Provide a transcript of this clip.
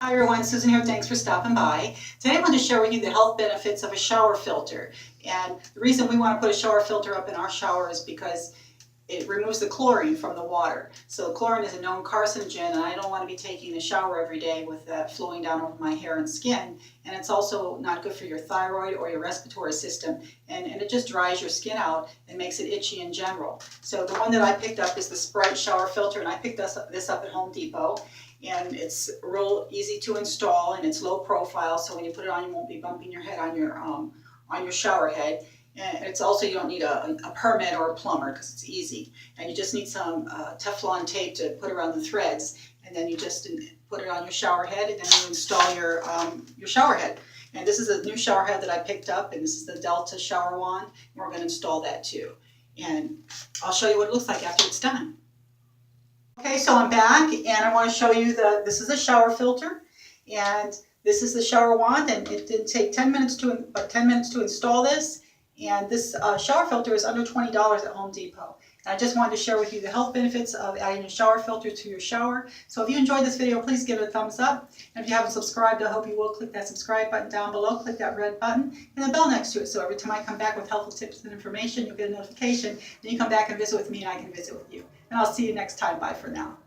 Hi everyone, Susan here. Thanks for stopping by. Today I want to share with you the health benefits of a shower filter. And the reason we want to put a shower filter up in our shower is because it removes the chlorine from the water. So chlorine is a known carcinogen, and I don't want to be taking a shower every day with that flowing down over my hair and skin. And it's also not good for your thyroid or your respiratory system. And it just dries your skin out and makes it itchy in general. So the one that I picked up is the Sprite shower filter, and I picked this up at Home Depot. And it's real easy to install, and it's low profile, so when you put it on, you won't be bumping your head on your shower head. And it's also, you don't need a permit or a plumber because it's easy. And you just need some Teflon tape to put around the threads, and then you just put it on your shower head, and then you install your shower head. And this is a new shower head that I picked up, and this is the Delta shower wand, and we're going to install that too. And I'll show you what it looks like after it's done. Okay, so I'm back, and I want to show you this is a shower filter, and this is the shower wand, and it did take 10 minutes to install this. And this shower filter is under $20 at Home Depot. And I just wanted to share with you the health benefits of adding a shower filter to your shower. So if you enjoyed this video, please give it a thumbs up. And if you haven't subscribed, I hope you will click that subscribe button down below, click that red button, and the bell next to it. So every time I come back with helpful tips and information, you'll get a notification. Then you come back and visit with me, and I can visit with you. And I'll see you next time. Bye for now.